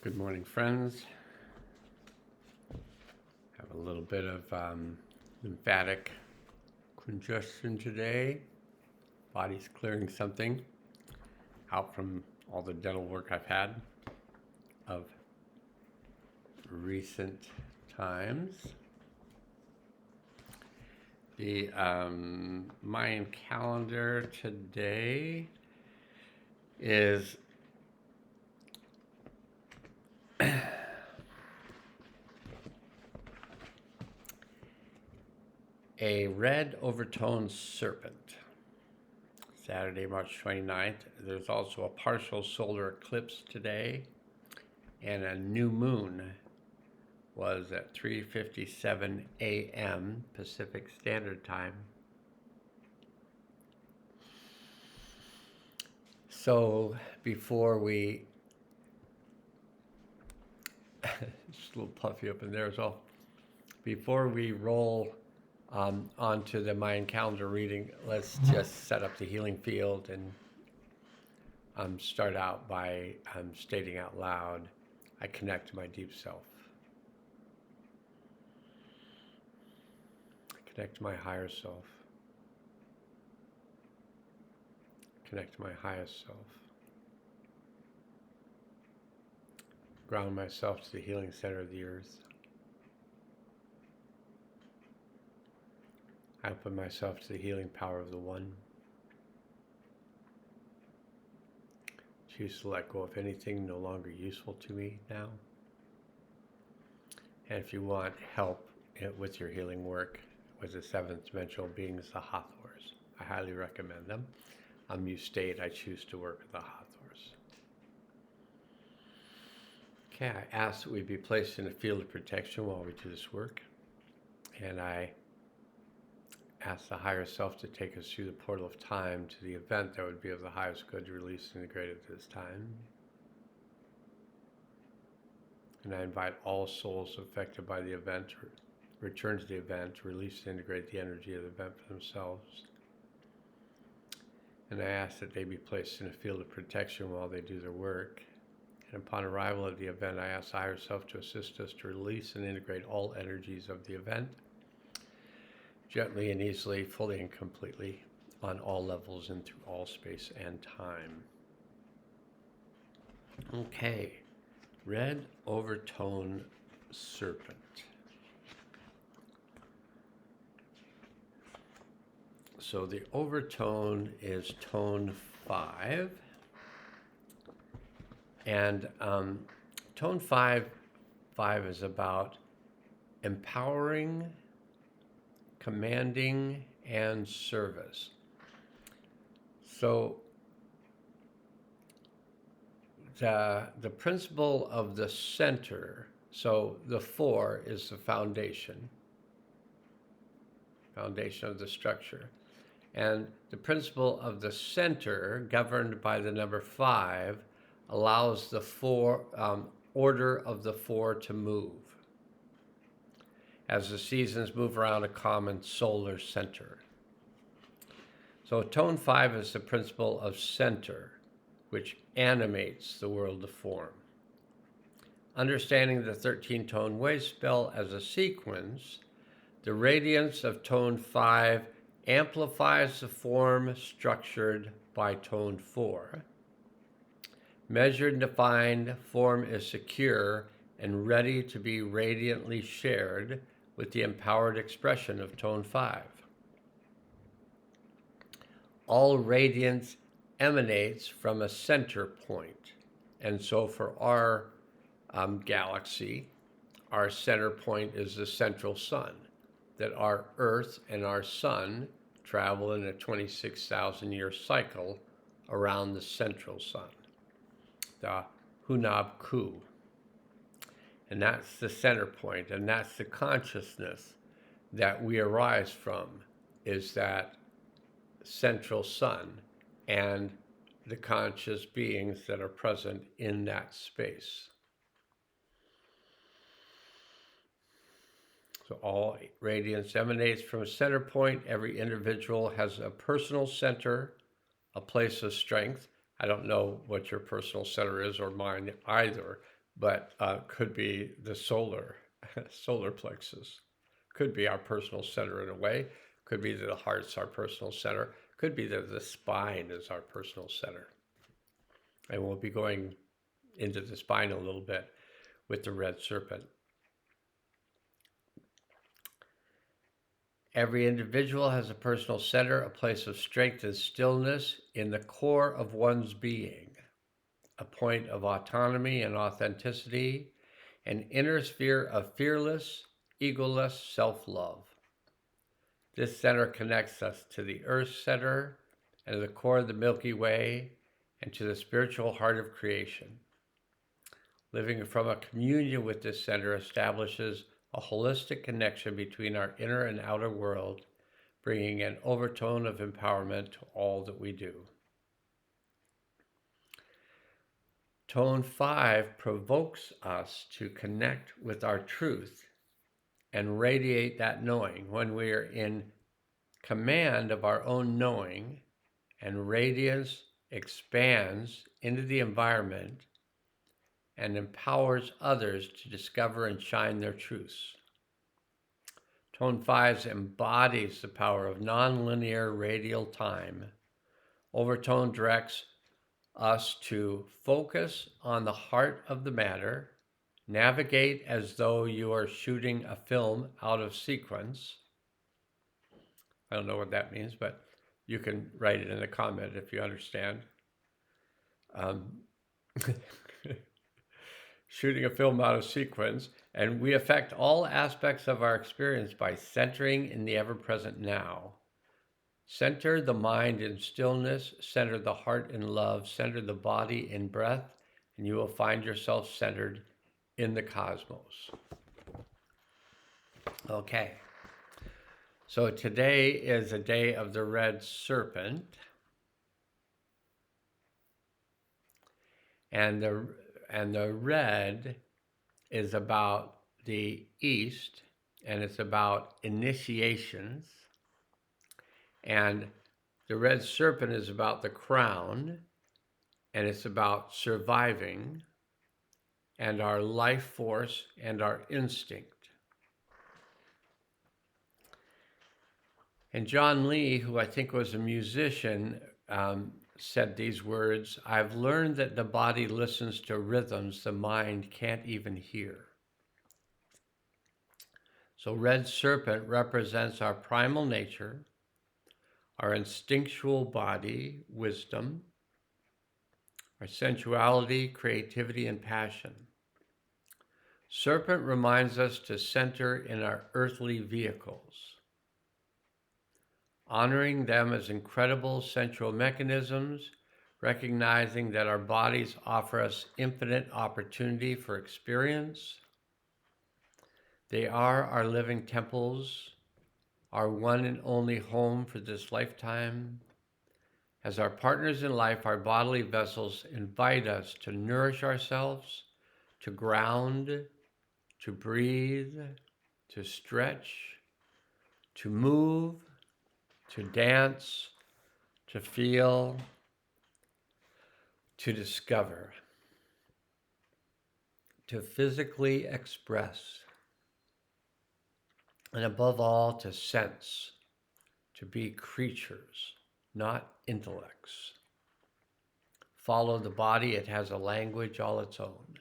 Good morning, friends. Have a little bit of lymphatic congestion today. Body's clearing something out from all the dental work I've had of recent times. The Mayan calendar today is a red overtone serpent. Saturday, March 29th. There's also a partial solar eclipse today, and a new moon was at 3:57 a.m. Pacific Standard Time. So before we, just a little puffy up in there as well, before we roll onto the Mayan calendar reading, let's just set up the healing field and start out by stating out loud, I connect to my deep self. I connect to my higher self. Connect to my highest self. Ground myself to the healing center of the earth. I open myself to the healing power of the One. Choose to let go of anything no longer useful to me now. And if you want help with your healing work with the seventh dimensional beings, the Hathors, I highly recommend them. You state, I choose to work with the Hathors. Okay, I ask that we be placed in a field of protection while we do this work. And I ask the higher self to take us through the portal of time to the event that would be of the highest good, released and integrated at this time. And I invite all souls affected by the event to return to the event, release and integrate the energy of the event for themselves. And I ask that they be placed in a field of protection while they do their work. And upon arrival at the event, I ask the higher self to assist us to release and integrate all energies of the event, gently and easily, fully and completely, on all levels and through all space and time. Okay, red overtone serpent. So the overtone is tone 5. And tone 5 is about empowering, commanding, and service. So the principle of the center, so the 4 is the foundation of the structure. And the principle of the center, governed by the number 5, allows the order of the 4 to move as the seasons move around a common solar center. So tone 5 is the principle of center, which animates the world of form. Understanding the 13-tone wave spell as a sequence, the radiance of tone 5 amplifies the form structured by tone 4. Measured and defined, form is secure and ready to be radiantly shared with the empowered expression of tone 5. All radiance emanates from a center point. And so for our galaxy, our center point is the central sun, that our Earth and our sun travel in a 26,000-year cycle around the central sun, the Hunab Ku. And that's the center point, and that's the consciousness that we arise from, is that central sun and the conscious beings that are present in that space. So all radiance emanates from a center point. Every individual has a personal center, a place of strength. I don't know what your personal center is or mine either, but could be the solar plexus, could be our personal center in a way, could be that the heart's our personal center, could be that the spine is our personal center. And we'll be going into the spine a little bit with the red serpent. Every individual has a personal center, a place of strength and stillness in the core of one's being, a point of autonomy and authenticity, an inner sphere of fearless, egoless self-love. This center connects us to the Earth center and to the core of the Milky Way and to the spiritual heart of creation. Living from a communion with this center establishes a holistic connection between our inner and outer world, bringing an overtone of empowerment to all that we do. Tone 5 provokes us to connect with our truth and radiate that knowing. When we are in command of our own knowing, and radiance expands into the environment and empowers others to discover and shine their truths. Tone 5 embodies the power of nonlinear radial time. Overtone directs us to focus on the heart of the matter, navigate as though you are shooting a film out of sequence. I don't know what that means, but you can write it in a comment if you understand. Shooting a film out of sequence, and we affect all aspects of our experience by centering in the ever-present now. Center the mind in stillness, center the heart in love, center the body in breath, and you will find yourself centered in the cosmos. Okay, so today is a day of the red serpent, and the red is about the East, and it's about initiations. And the red serpent is about the crown, and it's about surviving and our life force and our instinct. And John Lee, who I think was a musician, said these words, "I've learned that the body listens to rhythms the mind can't even hear." So red serpent represents our primal nature, our instinctual body, wisdom, our sensuality, creativity, and passion. Serpent reminds us to center in our earthly vehicles, honoring them as incredible sensual mechanisms, recognizing that our bodies offer us infinite opportunity for experience. They are our living temples, our one and only home for this lifetime. As our partners in life, our bodily vessels invite us to nourish ourselves, to ground, to breathe, to stretch, to move, to dance, to feel, to discover, to physically express, and above all, to sense, to be creatures, not intellects. Follow the body, it has a language all its own.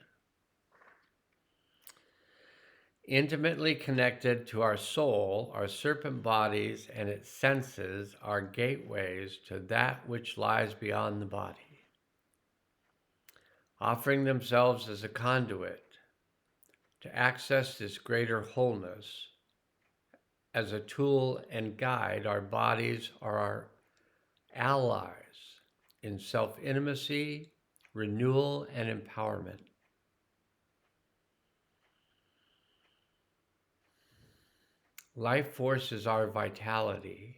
Intimately connected to our soul, our serpent bodies and its senses are gateways to that which lies beyond the body, offering themselves as a conduit to access this greater wholeness. As a tool and guide, our bodies are our allies in self-intimacy, renewal, and empowerment. Life force is our vitality.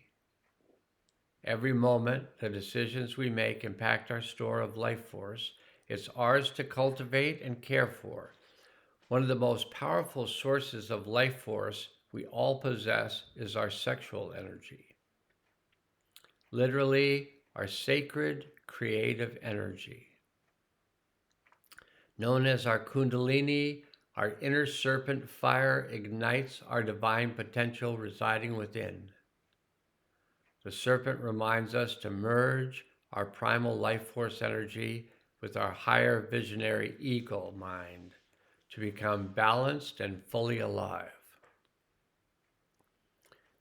Every moment, the decisions we make impact our store of life force. It's ours to cultivate and care for. One of the most powerful sources of life force we all possess is our sexual energy. Literally, our sacred creative energy. Known as our Kundalini, our inner serpent fire ignites our divine potential residing within. The serpent reminds us to merge our primal life force energy with our higher visionary eagle mind to become balanced and fully alive.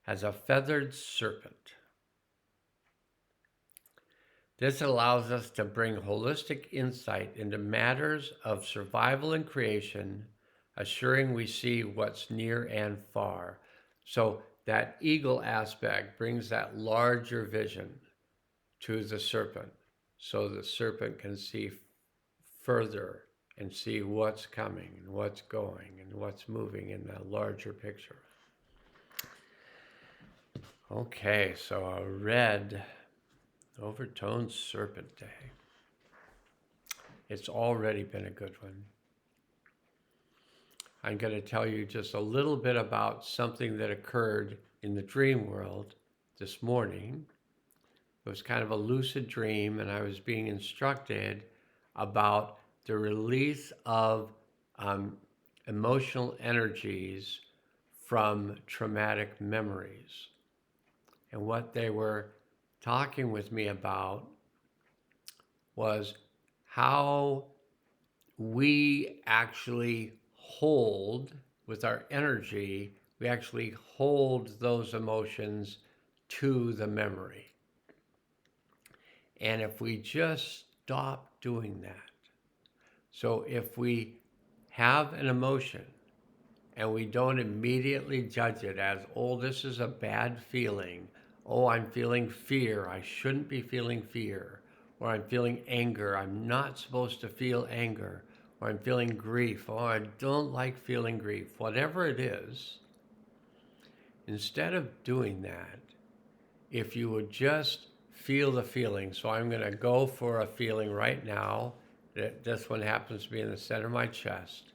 As a feathered serpent, this allows us to bring holistic insight into matters of survival and creation, assuring we see what's near and far. So that eagle aspect brings that larger vision to the serpent, so the serpent can see further and see what's coming and what's going and what's moving in the larger picture. Okay, so a red Overtone Serpent Day. It's already been a good one. I'm going to tell you just a little bit about something that occurred in the dream world this morning. It was kind of a lucid dream, and I was being instructed about the release of emotional energies from traumatic memories. And what they were talking with me about was how we actually hold, with our energy, we actually hold those emotions to the memory. And if we just stop doing that, so if we have an emotion and we don't immediately judge it as, oh, this is a bad feeling, oh, I'm feeling fear, I shouldn't be feeling fear, or I'm feeling anger, I'm not supposed to feel anger, or I'm feeling grief, oh, I don't like feeling grief, whatever it is, instead of doing that, if you would just feel the feeling. So I'm going to go for a feeling right now. This one happens to be in the center of my chest.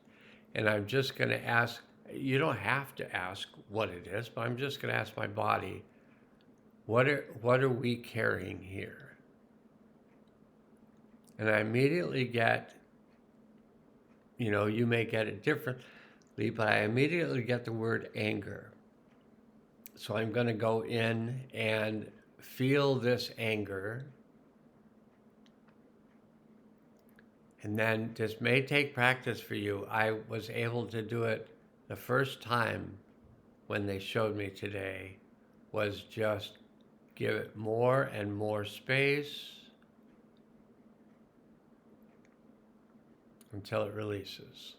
And I'm just going to ask, you don't have to ask what it is, but I'm just going to ask my body, what are we carrying here? And I immediately get, you may get it differently, but I immediately get the word anger. So I'm going to go in and feel this anger. And then this may take practice for you. I was able to do it the first time when they showed me today, was just give it more and more space until it releases.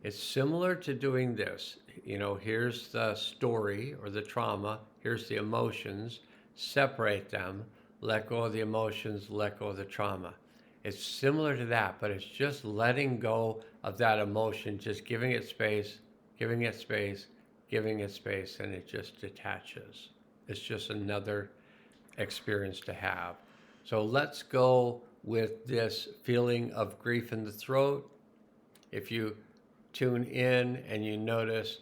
It's similar to doing this. Here's the story or the trauma, here's the emotions, separate them, let go of the emotions, let go of the trauma. It's similar to that, but it's just letting go of that emotion, just giving it space, giving it space, giving it space, and it just detaches. It's just another experience to have. So let's go with this feeling of grief in the throat. If you tune in and you notice,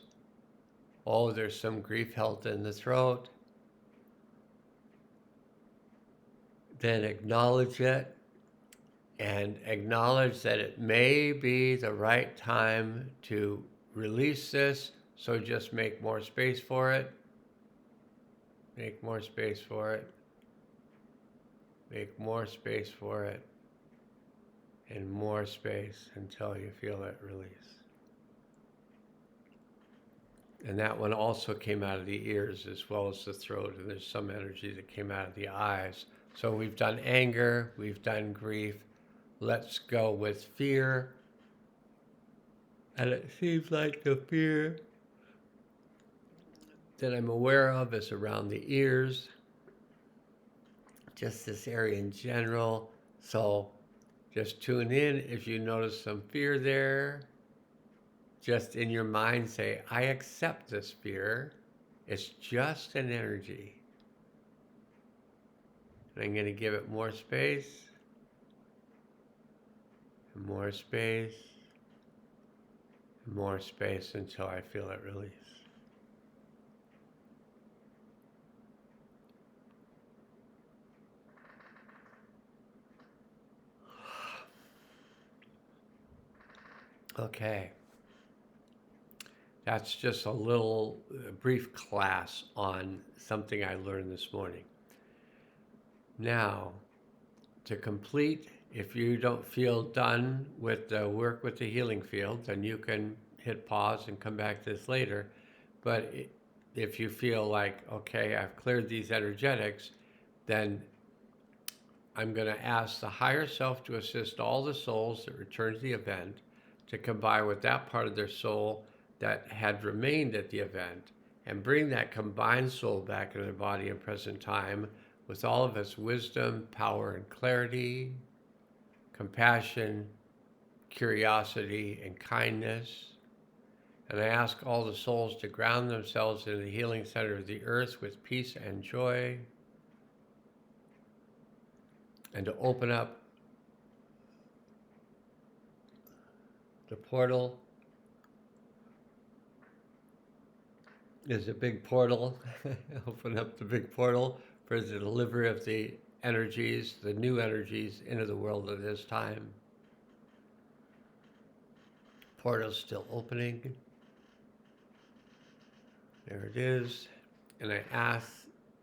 oh, there's some grief held in the throat, then acknowledge it and acknowledge that it may be the right time to release this. So just make more space for it. Make more space for it. Make more space for it. And more space until you feel it release. And that one also came out of the ears as well as the throat, and there's some energy that came out of the eyes. So we've done anger, we've done grief. Let's go with fear. And it seems like the fear that I'm aware of is around the ears, just this area in general. So just tune in if you notice some fear there. Just in your mind say, I accept this fear. It's just an energy. And I'm going to give it more space, and more space, and more space until I feel it release. Okay. That's just a little brief class on something I learned this morning. Now, to complete, if you don't feel done with the work with the healing field, then you can hit pause and come back to this later. But if you feel like, okay, I've cleared these energetics, then I'm going to ask the higher self to assist all the souls that return to the event to combine with that part of their soul that had remained at the event and bring that combined soul back into their body in present time with all of its wisdom, power, and clarity, compassion, curiosity, and kindness. And I ask all the souls to ground themselves in the healing center of the earth with peace and joy, and to open up the portal. There's a big portal. Open up the big portal for the delivery of the energies, the new energies, into the world at this time. Portal's still opening. There it is. And I ask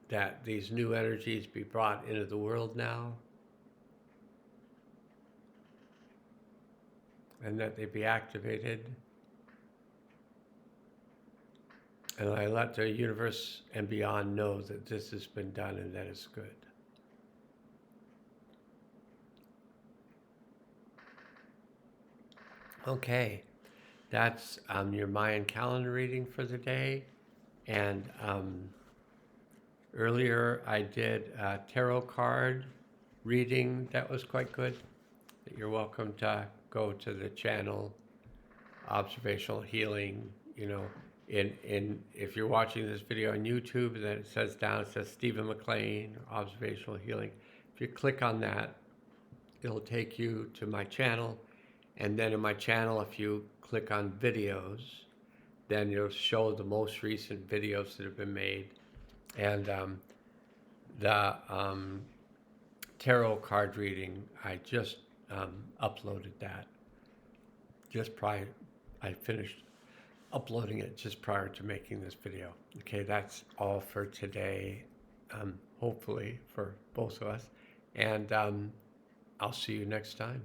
that these new energies be brought into the world now, and that they be activated. And I let the universe and beyond know that this has been done and that it's good. Okay, that's your Mayan calendar reading for the day. And earlier I did a tarot card reading that was quite good. You're welcome to go to the channel, Observational Healing, if you're watching this video on YouTube, then it says Stephen McLean, Observational Healing. If you click on that, it'll take you to my channel. And then in my channel, if you click on videos, then it'll show the most recent videos that have been made. And the tarot card reading, I just uploaded that. I finished uploading it just prior to making this video. Okay, that's all for today, hopefully for both of us. And I'll see you next time.